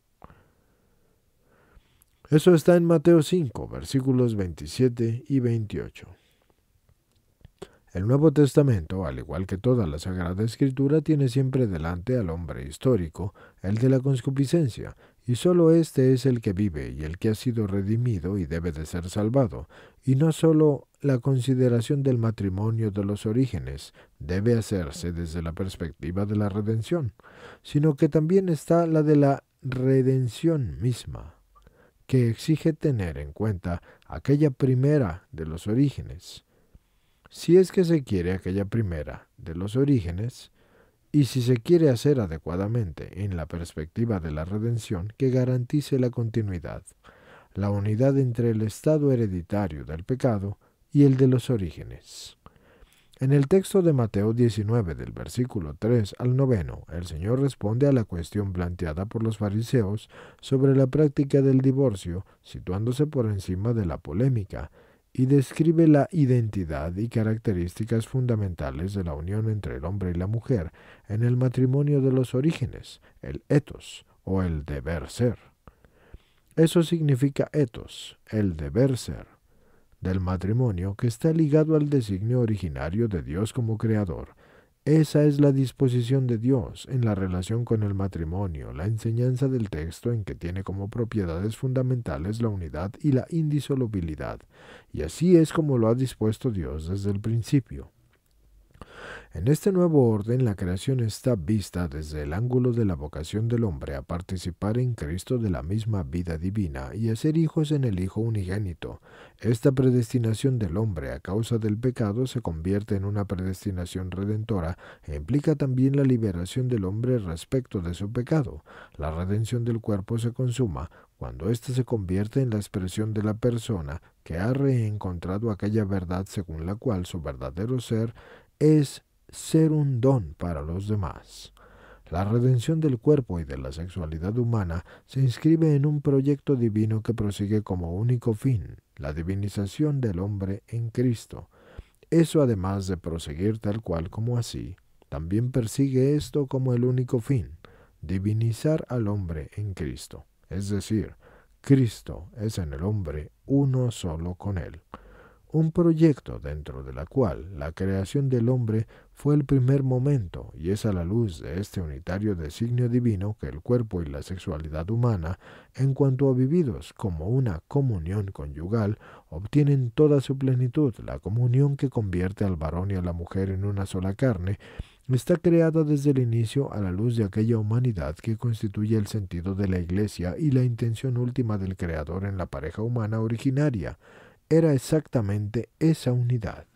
Eso está en Mateo 5, versículos 27 y 28. El Nuevo Testamento, al igual que toda la Sagrada Escritura, tiene siempre delante al hombre histórico, el de la concupiscencia, y sólo éste es el que vive y el que ha sido redimido y debe de ser salvado, y no sólo la consideración del matrimonio de los orígenes debe hacerse desde la perspectiva de la redención, sino que también está la de la redención misma, que exige tener en cuenta aquella primera de los orígenes, si es que se quiere aquella primera de los orígenes, y si se quiere hacer adecuadamente en la perspectiva de la redención que garantice la continuidad, la unidad entre el estado hereditario del pecado y el de los orígenes. En el texto de Mateo 19, del versículo 3 al 9, el Señor responde a la cuestión planteada por los fariseos sobre la práctica del divorcio, situándose por encima de la polémica, y describe la identidad y características fundamentales de la unión entre el hombre y la mujer en el matrimonio de los orígenes, el ethos o el deber ser. Eso significa ethos, el deber ser del matrimonio, que está ligado al designio originario de Dios como creador. Esa es la disposición de Dios en la relación con el matrimonio, la enseñanza del texto en que tiene como propiedades fundamentales la unidad y la indisolubilidad, y así es como lo ha dispuesto Dios desde el principio. En este nuevo orden, la creación está vista desde el ángulo de la vocación del hombre a participar en Cristo de la misma vida divina y a ser hijos en el Hijo unigénito. Esta predestinación del hombre a causa del pecado se convierte en una predestinación redentora e implica también la liberación del hombre respecto de su pecado. La redención del cuerpo se consuma cuando éste se convierte en la expresión de la persona que ha reencontrado aquella verdad según la cual su verdadero ser es ser un don para los demás. La redención del cuerpo y de la sexualidad humana se inscribe en un proyecto divino que prosigue como único fin la divinización del hombre en Cristo. Eso, además de proseguir tal cual como así, también persigue esto como el único fin, divinizar al hombre en Cristo. Es decir, Cristo es en el hombre uno solo con él. Un proyecto dentro de la cual la creación del hombre fue el primer momento, y es a la luz de este unitario designio divino que el cuerpo y la sexualidad humana, en cuanto a vividos como una comunión conyugal, obtienen toda su plenitud. La comunión que convierte al varón y a la mujer en una sola carne está creada desde el inicio a la luz de aquella humanidad que constituye el sentido de la Iglesia y la intención última del Creador en la pareja humana originaria. Era exactamente esa unidad.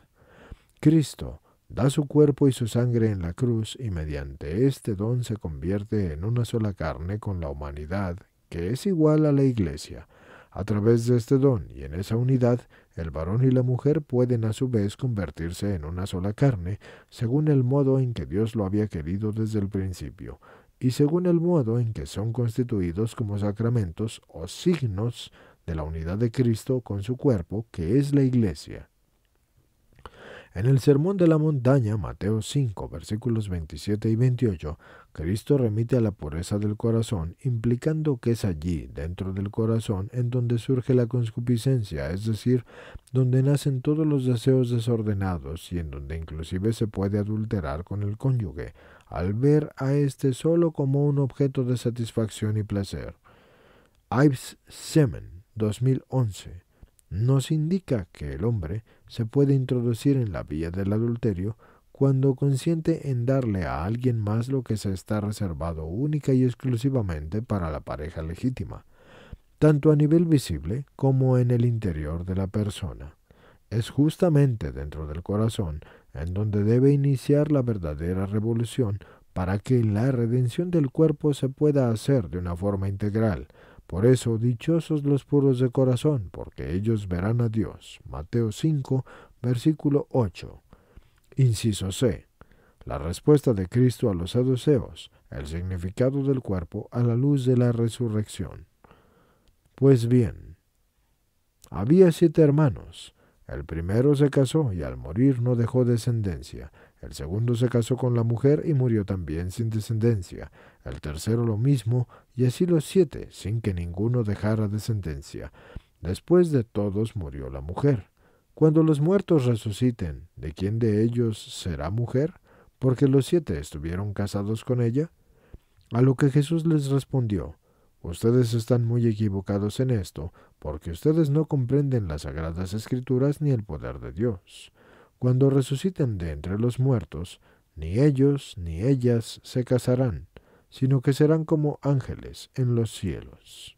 Cristo da su cuerpo y su sangre en la cruz y mediante este don se convierte en una sola carne con la humanidad, que es igual a la Iglesia. A través de este don y en esa unidad, el varón y la mujer pueden a su vez convertirse en una sola carne, según el modo en que Dios lo había querido desde el principio, y según el modo en que son constituidos como sacramentos o signos de la unidad de Cristo con su cuerpo, que es la Iglesia. En el Sermón de la Montaña, Mateo 5, versículos 27 y 28, Cristo remite a la pureza del corazón, implicando que es allí, dentro del corazón, en donde surge la concupiscencia, es decir, donde nacen todos los deseos desordenados y en donde inclusive se puede adulterar con el cónyuge, al ver a éste solo como un objeto de satisfacción y placer. Ives Semen, 2011, nos indica que el hombre se puede introducir en la vía del adulterio cuando consiente en darle a alguien más lo que se está reservado única y exclusivamente para la pareja legítima, tanto a nivel visible como en el interior de la persona. Es justamente dentro del corazón en donde debe iniciar la verdadera revolución para que la redención del cuerpo se pueda hacer de una forma integral. Por eso, dichosos los puros de corazón, porque ellos verán a Dios. Mateo 5, versículo 8. Inciso C. La respuesta de Cristo a los saduceos, el significado del cuerpo a la luz de la resurrección. Pues bien, había 7 hermanos. El primero se casó y al morir no dejó descendencia. El segundo se casó con la mujer y murió también sin descendencia. El tercero lo mismo, y así los 7, sin que ninguno dejara descendencia. Después de todos murió la mujer. Cuando los muertos resuciten, ¿de quién de ellos será mujer? Porque los 7 estuvieron casados con ella. A lo que Jesús les respondió: ustedes están muy equivocados en esto, porque ustedes no comprenden las sagradas escrituras ni el poder de Dios. Cuando resuciten de entre los muertos, ni ellos ni ellas se casarán, sino que serán como ángeles en los cielos.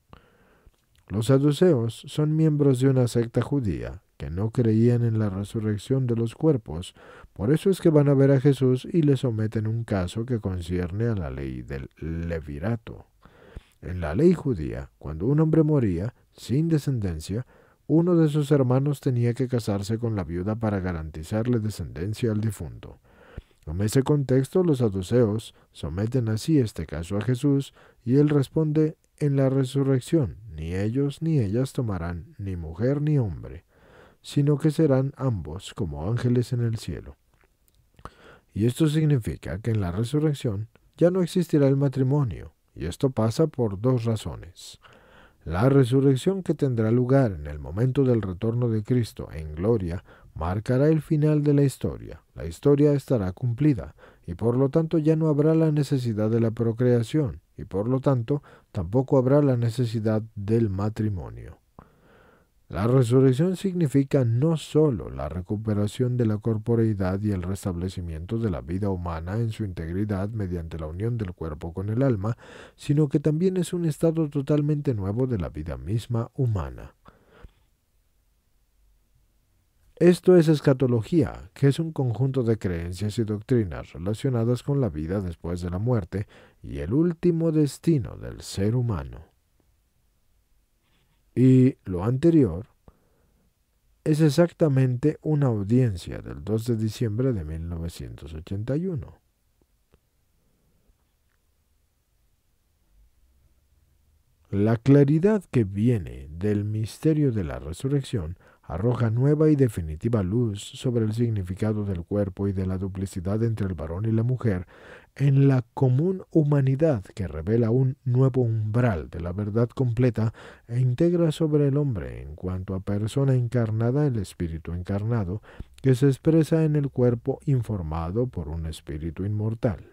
Los saduceos son miembros de una secta judía que no creían en la resurrección de los cuerpos. Por eso es que van a ver a Jesús y le someten un caso que concierne a la ley del levirato. En la ley judía, cuando un hombre moría sin descendencia, uno de sus hermanos tenía que casarse con la viuda para garantizarle descendencia al difunto. En ese contexto, los saduceos someten así este caso a Jesús y él responde: en la resurrección ni ellos ni ellas tomarán ni mujer ni hombre, sino que serán ambos como ángeles en el cielo. Y esto significa que en la resurrección ya no existirá el matrimonio, y esto pasa por 2 razones. La resurrección que tendrá lugar en el momento del retorno de Cristo en gloria marcará el final de la historia. La historia estará cumplida y por lo tanto ya no habrá la necesidad de la procreación y por lo tanto tampoco habrá la necesidad del matrimonio. La resurrección significa no sólo la recuperación de la corporeidad y el restablecimiento de la vida humana en su integridad mediante la unión del cuerpo con el alma, sino que también es un estado totalmente nuevo de la vida misma humana. Esto es escatología, que es un conjunto de creencias y doctrinas relacionadas con la vida después de la muerte y el último destino del ser humano. Y lo anterior es exactamente una audiencia del 2 de diciembre de 1981. La claridad que viene del misterio de la resurrección arroja nueva y definitiva luz sobre el significado del cuerpo y de la duplicidad entre el varón y la mujer en la común humanidad, que revela un nuevo umbral de la verdad completa e integra sobre el hombre en cuanto a persona encarnada el espíritu encarnado, que se expresa en el cuerpo informado por un espíritu inmortal.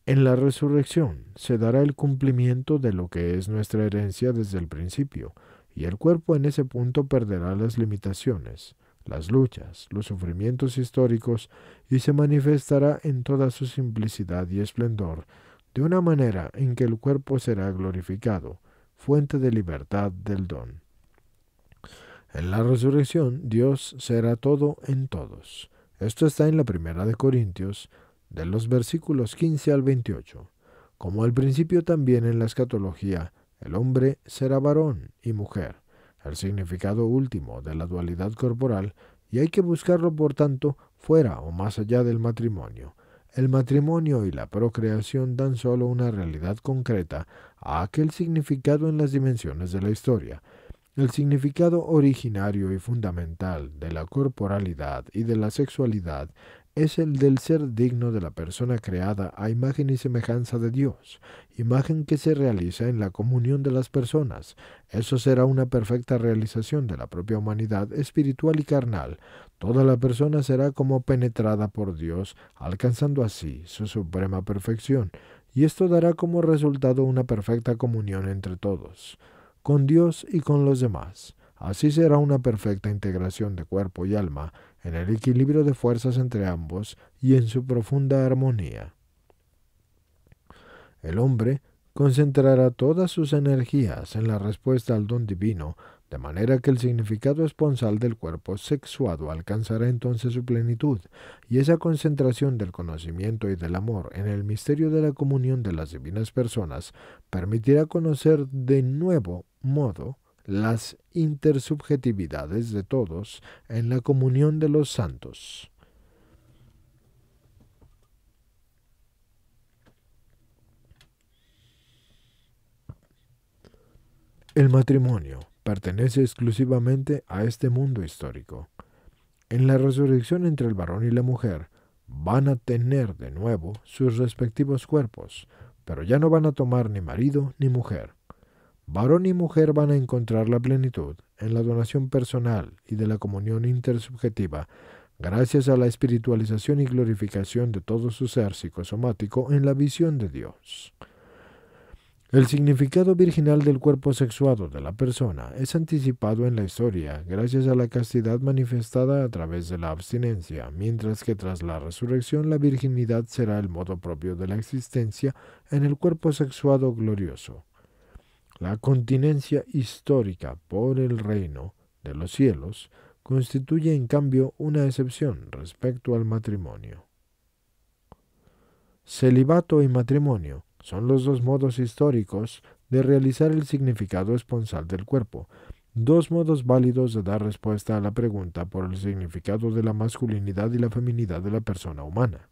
En la resurrección se dará el cumplimiento de lo que es nuestra herencia desde el principio, y el cuerpo en ese punto perderá las limitaciones, las luchas, los sufrimientos históricos, y se manifestará en toda su simplicidad y esplendor, de una manera en que el cuerpo será glorificado, fuente de libertad del don. En la resurrección, Dios será todo en todos. Esto está en la primera de Corintios, de los versículos 15 al 28. Como al principio también en la escatología, el hombre será varón y mujer, el significado último de la dualidad corporal, y hay que buscarlo, por tanto, fuera o más allá del matrimonio. El matrimonio y la procreación dan solo una realidad concreta a aquel significado en las dimensiones de la historia. El significado originario y fundamental de la corporalidad y de la sexualidad es el del ser digno de la persona creada a imagen y semejanza de Dios, imagen que se realiza en la comunión de las personas. Eso será una perfecta realización de la propia humanidad espiritual y carnal. Toda la persona será como penetrada por Dios, alcanzando así su suprema perfección, y esto dará como resultado una perfecta comunión entre todos, con Dios y con los demás. Así será una perfecta integración de cuerpo y alma, en el equilibrio de fuerzas entre ambos y en su profunda armonía. El hombre concentrará todas sus energías en la respuesta al don divino, de manera que el significado esponsal del cuerpo sexuado alcanzará entonces su plenitud, y esa concentración del conocimiento y del amor en el misterio de la comunión de las divinas personas permitirá conocer de nuevo modo las intersubjetividades de todos en la comunión de los santos. El matrimonio pertenece exclusivamente a este mundo histórico. En la resurrección entre el varón y la mujer van a tener de nuevo sus respectivos cuerpos, pero ya no van a tomar ni marido ni mujer. Varón y mujer van a encontrar la plenitud en la donación personal y de la comunión intersubjetiva, gracias a la espiritualización y glorificación de todo su ser psicosomático en la visión de Dios. El significado virginal del cuerpo sexuado de la persona es anticipado en la historia gracias a la castidad manifestada a través de la abstinencia, mientras que tras la resurrección la virginidad será el modo propio de la existencia en el cuerpo sexuado glorioso. La continencia histórica por el reino de los cielos constituye en cambio una excepción respecto al matrimonio. Celibato y matrimonio son los dos modos históricos de realizar el significado esponsal del cuerpo, dos modos válidos de dar respuesta a la pregunta por el significado de la masculinidad y la feminidad de la persona humana.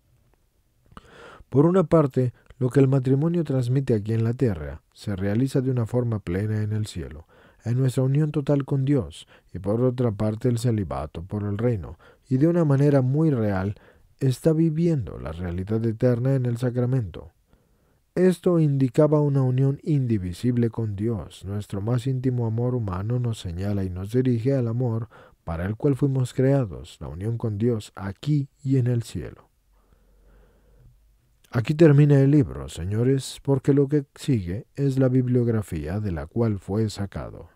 Por una parte, lo que el matrimonio transmite aquí en la tierra se realiza de una forma plena en el cielo, en nuestra unión total con Dios, y por otra parte el celibato por el reino, y de una manera muy real, está viviendo la realidad eterna en el sacramento. Esto indicaba una unión indivisible con Dios. Nuestro más íntimo amor humano nos señala y nos dirige al amor para el cual fuimos creados, la unión con Dios aquí y en el cielo. Aquí termina el libro, señores, porque lo que sigue es la bibliografía de la cual fue sacado.